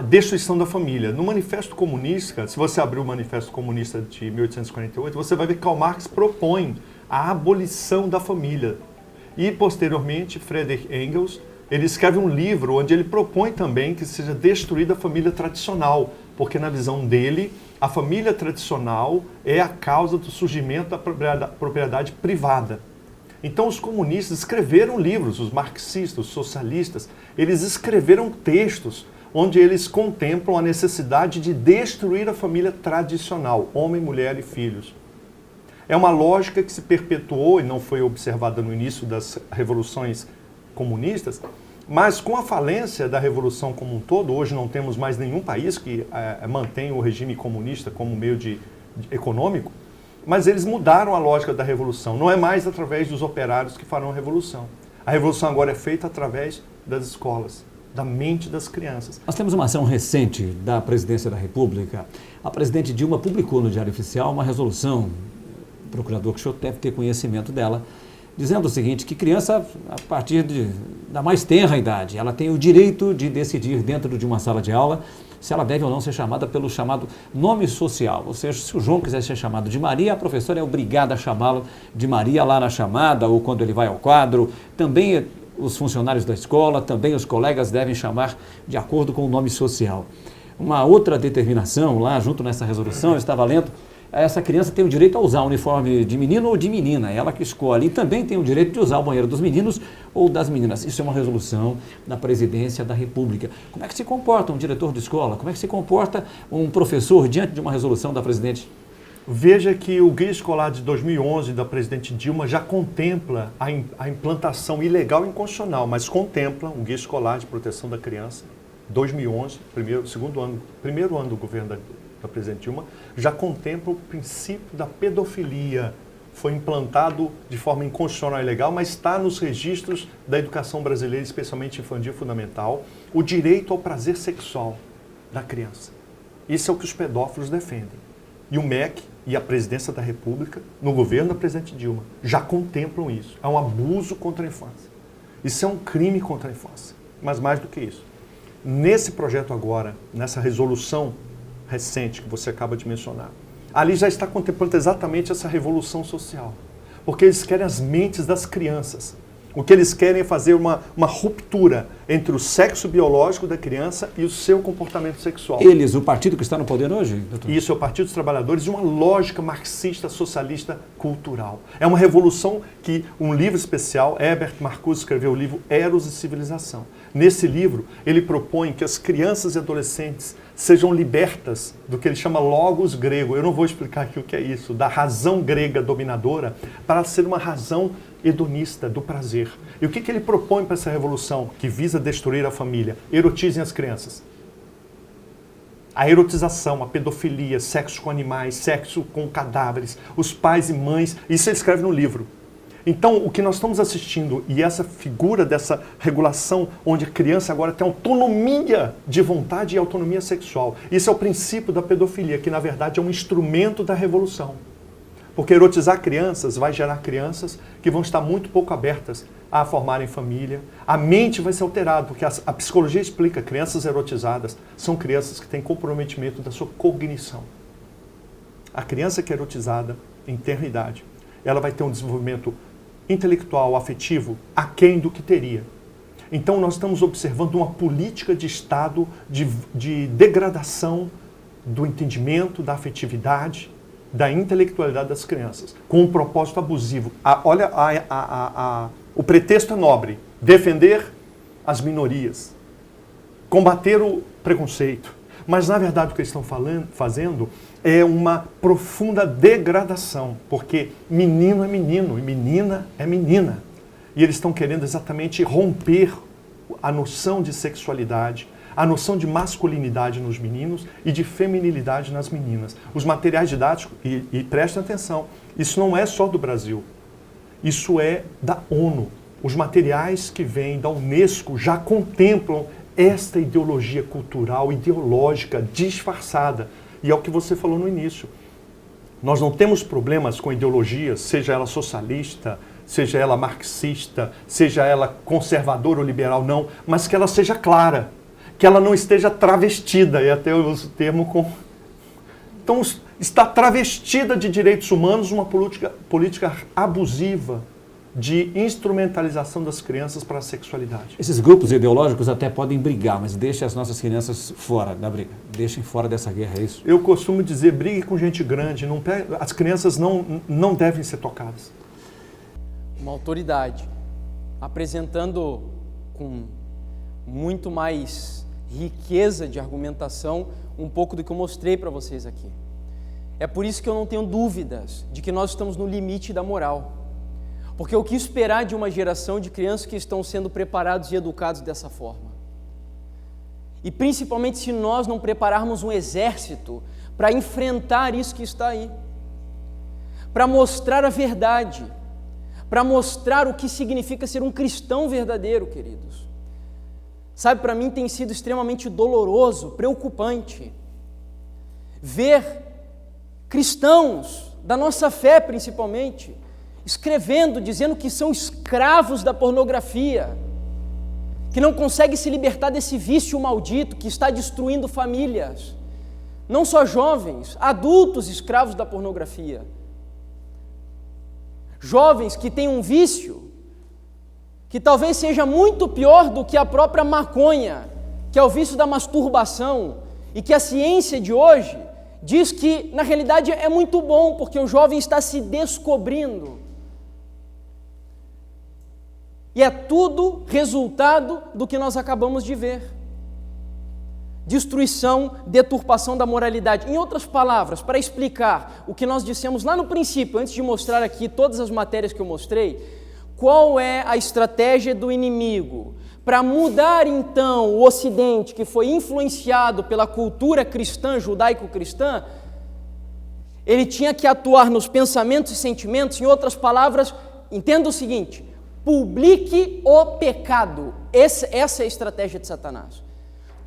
destruição da família. No Manifesto Comunista, se você abrir o Manifesto Comunista de 1848, você vai ver que Karl Marx propõe a abolição da família. E, posteriormente, Friedrich Engels, ele escreve um livro onde ele propõe também que seja destruída a família tradicional, porque na visão dele, a família tradicional é a causa do surgimento da propriedade privada. Então os comunistas escreveram livros, os marxistas, os socialistas, eles escreveram textos onde eles contemplam a necessidade de destruir a família tradicional, homem, mulher e filhos. É uma lógica que se perpetuou e não foi observada no início das revoluções comunistas, mas com a falência da revolução como um todo, hoje não temos mais nenhum país que mantém o regime comunista como meio econômico, mas eles mudaram a lógica da revolução. Não é mais através dos operários que farão a revolução. A revolução agora é feita através das escolas, da mente das crianças. Nós temos uma ação recente da Presidência da República. A presidente Dilma publicou no Diário Oficial uma resolução, o procurador que o senhor deve ter conhecimento dela, dizendo o seguinte, que criança, a partir da mais tenra idade, ela tem o direito de decidir dentro de uma sala de aula se ela deve ou não ser chamada pelo chamado nome social. Ou seja, se o João quiser ser chamado de Maria, a professora é obrigada a chamá-lo de Maria lá na chamada ou quando ele vai ao quadro. Também os funcionários da escola, também os colegas devem chamar de acordo com o nome social. Uma outra determinação lá, junto nessa resolução, eu estava lendo, essa criança tem o direito a usar o uniforme de menino ou de menina, ela que escolhe, e também tem o direito de usar o banheiro dos meninos ou das meninas. Isso é uma resolução da Presidência da República. Como é que se comporta um diretor de escola? Como é que se comporta um professor diante de uma resolução da Presidente? Veja que o Guia Escolar de 2011 da Presidente Dilma já contempla a implantação ilegal e inconstitucional, mas contempla o Guia Escolar de Proteção da Criança, 2011, primeiro ano do governo da Presidente Dilma, já contempla o princípio da pedofilia. Foi implantado de forma inconstitucional e ilegal, mas está nos registros da educação brasileira, especialmente infantil e fundamental, o direito ao prazer sexual da criança. Isso é o que os pedófilos defendem. E o MEC e a Presidência da República, no governo da Presidente Dilma, já contemplam isso. É um abuso contra a infância. Isso é um crime contra a infância. Mas mais do que isso. Nesse projeto agora, nessa resolução recente que você acaba de mencionar, ali já está contemplando exatamente essa revolução social. Porque eles querem as mentes das crianças. O que eles querem é fazer uma ruptura entre o sexo biológico da criança e o seu comportamento sexual. Eles, o partido que está no poder hoje, doutor? Isso é o Partido dos Trabalhadores, de uma lógica marxista, socialista, cultural. É uma revolução que um livro especial, Herbert Marcuse escreveu o livro Eros e Civilização. Nesse livro, ele propõe que as crianças e adolescentes sejam libertas do que ele chama logos grego. Eu não vou explicar aqui o que é isso, da razão grega dominadora, para ser uma razão hedonista, do prazer. E o que ele propõe para essa revolução que visa destruir a família? Erotizem as crianças. A erotização, a pedofilia, sexo com animais, sexo com cadáveres, os pais e mães, isso ele escreve no livro. Então, o que nós estamos assistindo, e essa figura dessa regulação, onde a criança agora tem autonomia de vontade e autonomia sexual, isso é o princípio da pedofilia, que na verdade é um instrumento da revolução. Porque erotizar crianças vai gerar crianças que vão estar muito pouco abertas a formarem família. A mente vai ser alterada, porque a psicologia explica, crianças erotizadas são crianças que têm comprometimento da sua cognição. A criança que é erotizada em tenra idade, ela vai ter um desenvolvimento intelectual, afetivo, aquém do que teria. Então nós estamos observando uma política de Estado de degradação do entendimento, da afetividade, da intelectualidade das crianças, com um propósito abusivo. O pretexto é nobre, defender as minorias, combater o preconceito. Mas, na verdade, o que eles estão fazendo é uma profunda degradação, porque menino é menino e menina é menina. E eles estão querendo exatamente romper a noção de sexualidade, a noção de masculinidade nos meninos e de feminilidade nas meninas. Os materiais didáticos, e prestem atenção, isso não é só do Brasil, isso é da ONU. Os materiais que vêm da Unesco já contemplam esta ideologia cultural, ideológica, disfarçada. E é o que você falou no início. Nós não temos problemas com ideologias, seja ela socialista, seja ela marxista, seja ela conservadora ou liberal, não, mas que ela seja clara, que ela não esteja travestida, e até eu uso o termo com... Então, está travestida de direitos humanos uma política abusiva de instrumentalização das crianças para a sexualidade. Esses grupos ideológicos até podem brigar, mas deixem as nossas crianças fora da briga. Deixem fora dessa guerra, é isso? Eu costumo dizer, brigue com gente grande, as crianças não devem ser tocadas. Uma autoridade, apresentando com muito mais riqueza de argumentação um pouco do que eu mostrei para vocês aqui. É por isso que eu não tenho dúvidas de que nós estamos no limite da moral. Porque o que esperar de uma geração de crianças que estão sendo preparados e educados dessa forma? E principalmente se nós não prepararmos um exército para enfrentar isso que está aí, para mostrar a verdade, para mostrar o que significa ser um cristão verdadeiro, queridos. Sabe, para mim tem sido extremamente doloroso, preocupante, ver cristãos da nossa fé principalmente, escrevendo, dizendo que são escravos da pornografia, que não conseguem se libertar desse vício maldito que está destruindo famílias, não só jovens, adultos escravos da pornografia, jovens que têm um vício que talvez seja muito pior do que a própria maconha, que é o vício da masturbação, e que a ciência de hoje diz que na realidade é muito bom, porque o jovem está se descobrindo. E é tudo resultado do que nós acabamos de ver. Destruição, deturpação da moralidade. Em outras palavras, para explicar o que nós dissemos lá no princípio, antes de mostrar aqui todas as matérias que eu mostrei, qual é a estratégia do inimigo para mudar então o Ocidente, que foi influenciado pela cultura cristã, judaico-cristã? Ele tinha que atuar nos pensamentos e sentimentos. Em outras palavras, entenda o seguinte: publique o pecado. Essa é a estratégia de Satanás.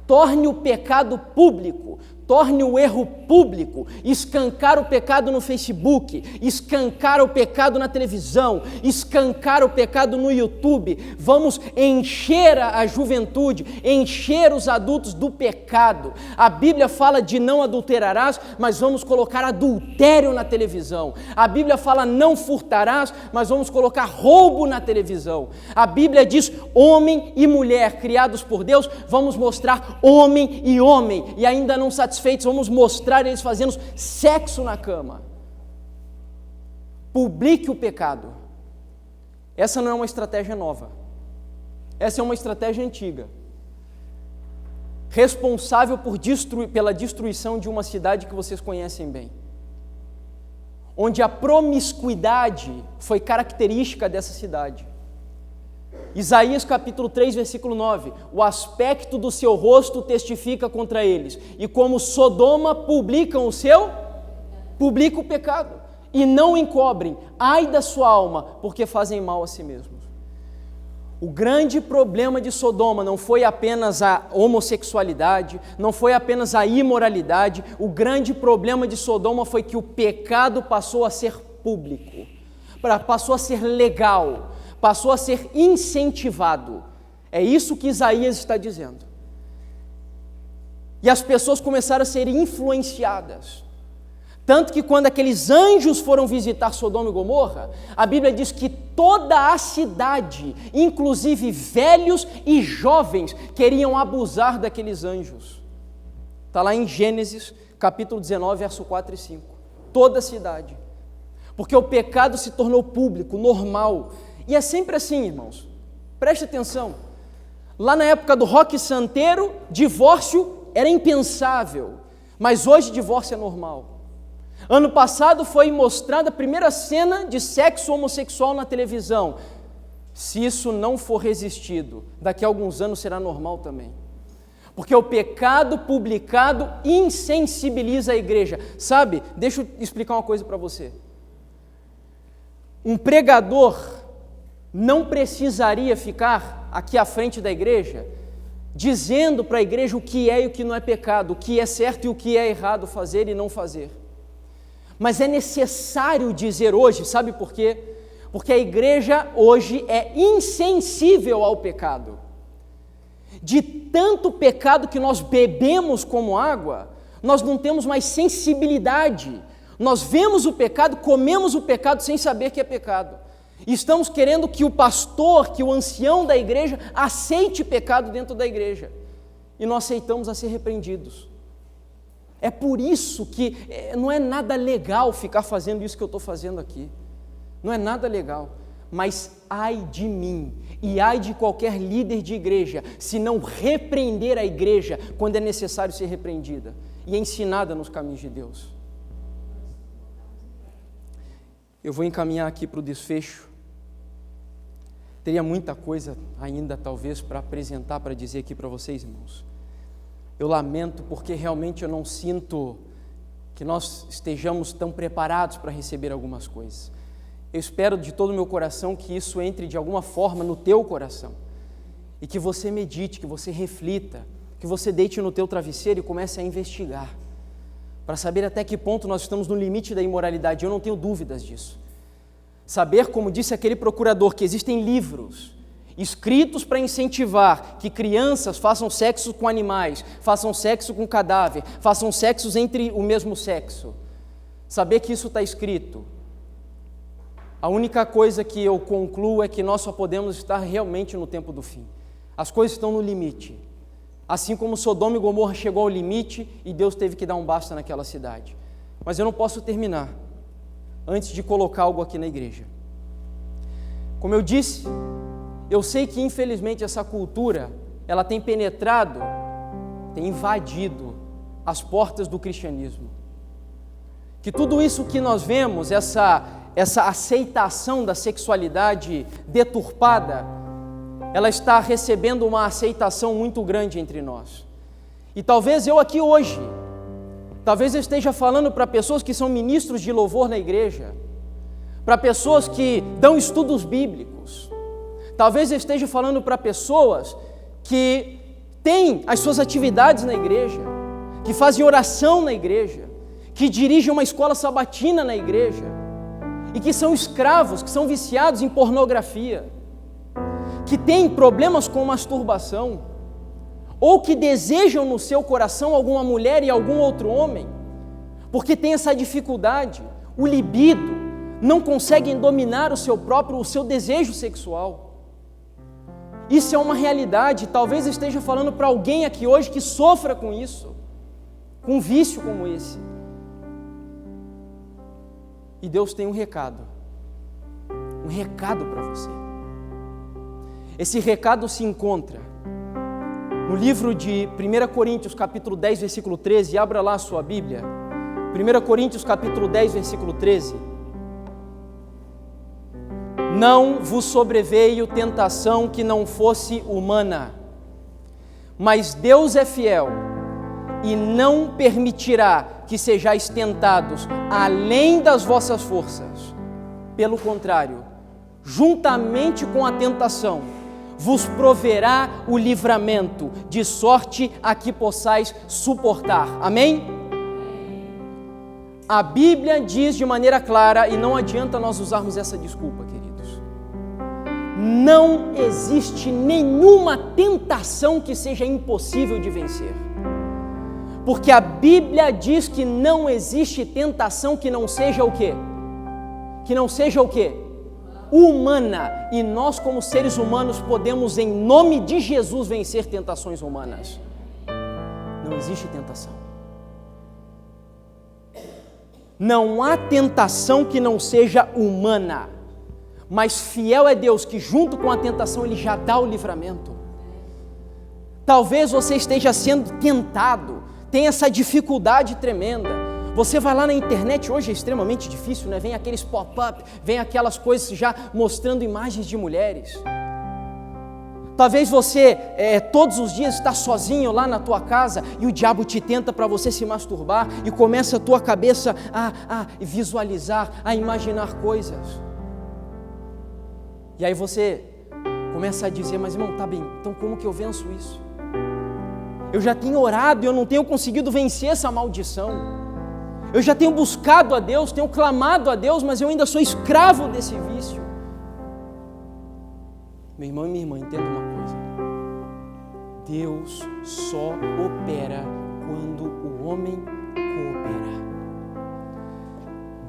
Torne o pecado público, torne o erro público, escancar o pecado no Facebook, escancar o pecado na televisão, escancar o pecado no YouTube. Vamos encher a juventude, encher os adultos do pecado. A Bíblia fala de não adulterarás, mas vamos colocar adultério na televisão. A Bíblia fala não furtarás, mas vamos colocar roubo na televisão. A Bíblia diz homem e mulher criados por Deus, vamos mostrar homem e homem, e ainda não satisfeitos, vamos mostrar eles fazendo sexo na cama. Publique o pecado. Essa não é uma estratégia nova, essa é uma estratégia antiga, responsável pela destruição de uma cidade que vocês conhecem bem. onde a promiscuidade foi característica dessa cidade. Isaías capítulo 3, versículo 9, o aspecto do seu rosto testifica contra eles, e como Sodoma publica o pecado, e não encobrem, ai da sua alma, porque fazem mal a si mesmos. O grande problema de Sodoma não foi apenas a homossexualidade, não foi apenas a imoralidade, o grande problema de Sodoma foi que o pecado passou a ser público, passou a ser legal, passou a ser incentivado. É isso que Isaías está dizendo. E as pessoas começaram a ser influenciadas. Tanto que quando aqueles anjos foram visitar Sodoma e Gomorra, a Bíblia diz que toda a cidade, inclusive velhos e jovens, queriam abusar daqueles anjos. Está lá em Gênesis, capítulo 19, verso 4 e 5. Toda a cidade. Porque o pecado se tornou público, normal. E é sempre assim, irmãos. Preste atenção. Lá na época do rock santeiro, divórcio era impensável. Mas hoje divórcio é normal. Ano passado foi mostrada a primeira cena de sexo homossexual na televisão. Se isso não for resistido, daqui a alguns anos será normal também. Porque o pecado publicado insensibiliza a igreja. Sabe, deixa eu explicar uma coisa para você. Um pregador não precisaria ficar aqui à frente da igreja dizendo para a igreja o que é e o que não é pecado, o que é certo e o que é errado fazer e não fazer. Mas é necessário dizer hoje, sabe por quê? Porque a igreja hoje é insensível ao pecado. De tanto pecado que nós bebemos como água, nós não temos mais sensibilidade. Nós vemos o pecado, comemos o pecado sem saber que é pecado. E estamos querendo que o pastor, que o ancião da igreja, aceite pecado dentro da igreja. E nós aceitamos a ser repreendidos. É por isso que não é nada legal ficar fazendo isso que eu estou fazendo aqui. Não é nada legal. Mas ai de mim e ai de qualquer líder de igreja se não repreender a igreja quando é necessário ser repreendida e ensinada nos caminhos de Deus. Eu vou encaminhar aqui para o desfecho. Teria muita coisa ainda talvez para apresentar, para dizer aqui para vocês, irmãos. Eu lamento porque realmente eu não sinto que nós estejamos tão preparados para receber algumas coisas. Eu espero de todo o meu coração que isso entre de alguma forma no teu coração e que você medite, que você reflita, que você deite no teu travesseiro e comece a investigar para saber até que ponto nós estamos no limite da imoralidade. Eu não tenho dúvidas disso. Saber, como disse aquele procurador, que existem livros escritos para incentivar que crianças façam sexo com animais, façam sexo com cadáver, façam sexos entre o mesmo sexo. Saber que isso está escrito. A única coisa que eu concluo é que nós só podemos estar realmente no tempo do fim. As coisas estão no limite. Assim como Sodoma e Gomorra chegou ao limite e Deus teve que dar um basta naquela cidade. Mas eu não posso terminar antes de colocar algo aqui na igreja. Como eu disse, eu sei que infelizmente essa cultura, ela tem penetrado, tem invadido as portas do cristianismo. Que tudo isso que nós vemos, essa aceitação da sexualidade deturpada, ela está recebendo uma aceitação muito grande entre nós. E talvez eu aqui hoje, talvez eu esteja falando para pessoas que são ministros de louvor na igreja, para pessoas que dão estudos bíblicos, talvez eu esteja falando para pessoas que têm as suas atividades na igreja, que fazem oração na igreja, que dirigem uma escola sabatina na igreja, e que são escravos, que são viciados em pornografia, que têm problemas com masturbação, ou que desejam no seu coração alguma mulher e algum outro homem, porque tem essa dificuldade, o libido, não conseguem dominar o seu desejo sexual. Isso é uma realidade. Talvez eu esteja falando para alguém aqui hoje que sofra com isso, com um vício como esse. E Deus tem um recado para você. Esse recado se encontra no livro de 1 Coríntios, capítulo 10, versículo 13, abra lá a sua Bíblia, 1 Coríntios capítulo 10, versículo 13. Não vos sobreveio tentação que não fosse humana, mas Deus é fiel e não permitirá que sejais tentados além das vossas forças. Pelo contrário, juntamente com a tentação, vos proverá o livramento, de sorte a que possais suportar. Amém? A Bíblia diz de maneira clara, e não adianta nós usarmos essa desculpa, queridos. Não existe nenhuma tentação que seja impossível de vencer. Porque a Bíblia diz que não existe tentação que não seja o quê? Que não seja o quê? Humana. E nós, como seres humanos, podemos, em nome de Jesus, vencer tentações humanas. Não existe tentação. Não há tentação que não seja humana. Mas fiel é Deus que junto com a tentação Ele já dá o livramento. Talvez você esteja sendo tentado, tem essa dificuldade tremenda. Você vai lá na internet, hoje é extremamente difícil, né? Vem aqueles pop-up, vem aquelas coisas já mostrando imagens de mulheres. Talvez você todos os dias está sozinho lá na tua casa e o diabo te tenta para você se masturbar e começa a tua cabeça a visualizar, a imaginar coisas. E aí você começa a dizer, mas irmão, tá bem, então como que eu venço isso? Eu já tenho orado e eu não tenho conseguido vencer essa maldição. Eu já tenho buscado a Deus, tenho clamado a Deus, mas eu ainda sou escravo desse vício. Meu irmão e minha irmã, entenda uma coisa. Deus só opera quando o homem coopera.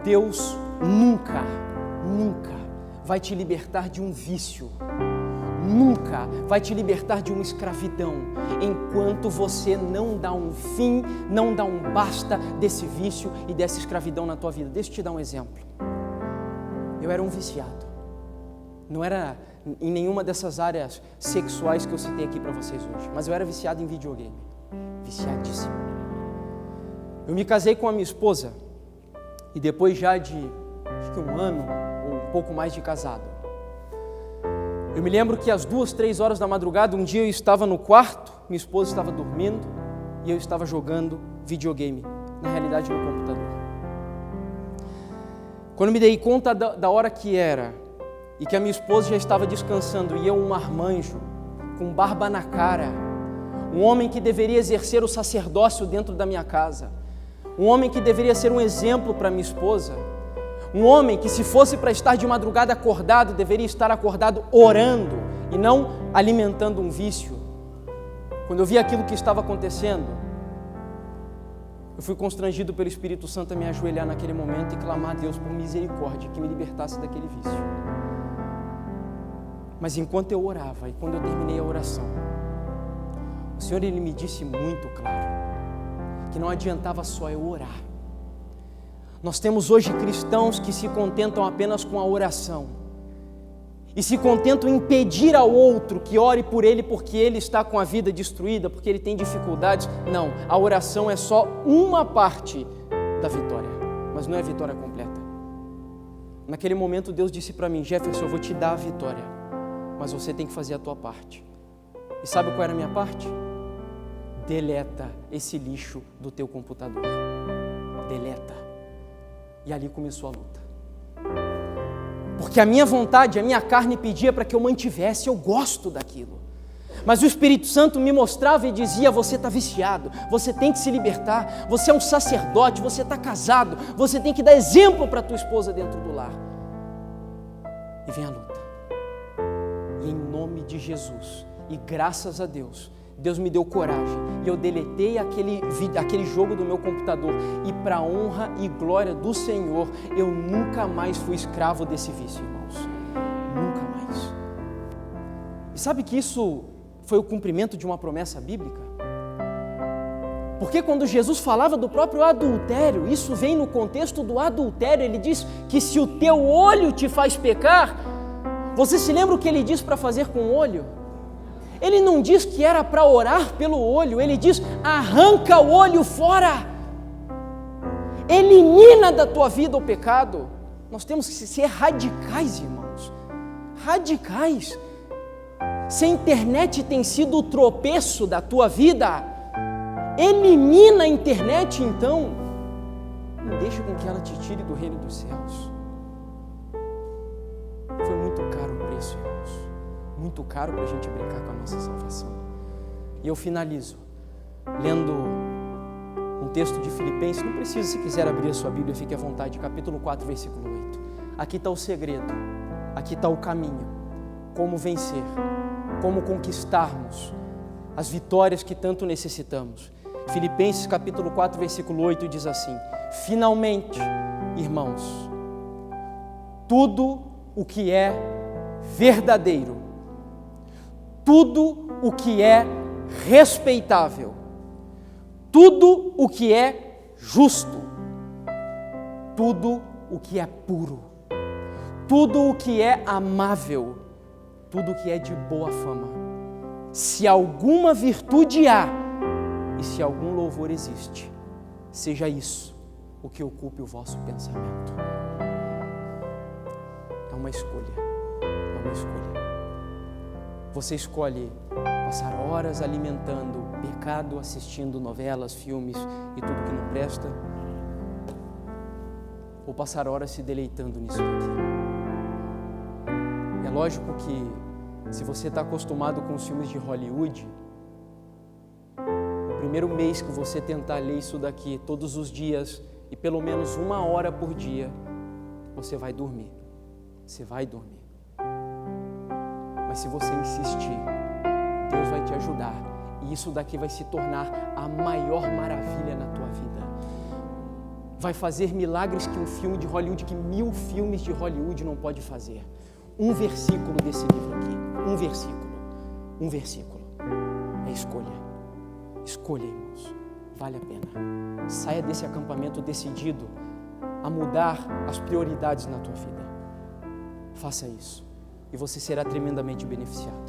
Deus nunca vai te libertar de um vício, nunca vai te libertar de uma escravidão, enquanto você não dá um fim, não dá um basta desse vício e dessa escravidão na tua vida. Deixa eu te dar um exemplo. Eu era um viciado, não era em nenhuma dessas áreas sexuais que eu citei aqui para vocês hoje, mas eu era viciado em videogame, viciadíssimo. Eu me casei com a minha esposa e depois já de, acho que um ano, um pouco mais de casado. Eu me lembro que às 2, 3 horas da madrugada, um dia eu estava no quarto, minha esposa estava dormindo e eu estava jogando videogame, na realidade no computador. Quando me dei conta da hora que era e que a minha esposa já estava descansando e eu, um marmanjo, com barba na cara, um homem que deveria exercer o sacerdócio dentro da minha casa, um homem que deveria ser um exemplo para minha esposa, um homem que, se fosse para estar de madrugada acordado, deveria estar acordado orando e não alimentando um vício. Quando eu vi aquilo que estava acontecendo, eu fui constrangido pelo Espírito Santo a me ajoelhar naquele momento e clamar a Deus por misericórdia, que me libertasse daquele vício. Mas enquanto eu orava e quando eu terminei a oração, o Senhor Ele me disse muito claro que não adiantava só eu orar. Nós temos hoje cristãos que se contentam apenas com a oração e se contentam em pedir ao outro que ore por ele porque ele está com a vida destruída, porque ele tem dificuldades. Não, a oração é só uma parte da vitória, mas não é a vitória completa. Naquele momento Deus disse para mim: Jefferson, eu vou te dar a vitória, mas você tem que fazer a tua parte. E sabe qual era a minha parte? Deleta esse lixo do teu computador. Deleta. E ali começou a luta. Porque a minha vontade, a minha carne pedia para que eu mantivesse, eu gosto daquilo. Mas o Espírito Santo me mostrava e dizia: você está viciado, você tem que se libertar, você é um sacerdote, você está casado, você tem que dar exemplo para a tua esposa dentro do lar. E vem a luta. E em nome de Jesus, e graças a Deus, Deus me deu coragem e eu deletei aquele jogo do meu computador e para a honra e glória do Senhor, eu nunca mais fui escravo desse vício, irmãos. Nunca mais. E sabe que isso foi o cumprimento de uma promessa bíblica? Porque quando Jesus falava do próprio adultério, isso vem no contexto do adultério. Ele diz que se o teu olho te faz pecar, você se lembra o que ele diz para fazer com o olho? Ele não diz que era para orar pelo olho, ele diz: arranca o olho fora. Elimina da tua vida o pecado. Nós temos que ser radicais, irmãos. Radicais. Se a internet tem sido o tropeço da tua vida, elimina a internet então. Não deixa com que ela te tire do reino dos céus. Foi muito caro o preço, irmãos. Muito caro para a gente brincar com a nossa salvação. E eu finalizo lendo um texto de Filipenses. Não precisa, se quiser abrir a sua Bíblia, fique à vontade. Capítulo 4, versículo 8. Aqui está o segredo. Aqui está o caminho. Como vencer. Como conquistarmos as vitórias que tanto necessitamos. Filipenses capítulo 4, versículo 8 diz assim: finalmente, irmãos, tudo o que é verdadeiro, tudo o que é respeitável, tudo o que é justo, tudo o que é puro, tudo o que é amável, tudo o que é de boa fama, se alguma virtude há e se algum louvor existe, seja isso o que ocupe o vosso pensamento. É uma escolha, é uma escolha. Você escolhe passar horas alimentando o pecado, assistindo novelas, filmes e tudo que não presta, ou passar horas se deleitando nisso aqui. É lógico que se você está acostumado com os filmes de Hollywood, o primeiro mês que você tentar ler isso daqui todos os dias e pelo menos 1 hora por dia, você vai dormir. Você vai dormir. Mas se você insistir, Deus vai te ajudar. E isso daqui vai se tornar a maior maravilha na tua vida. Vai fazer milagres que um filme de Hollywood, que 1000 filmes de Hollywood não pode fazer. Um versículo desse livro aqui. Um versículo. É escolha. Escolha, irmãos. Vale a pena. Saia desse acampamento decidido a mudar as prioridades na tua vida. Faça isso e você será tremendamente beneficiado.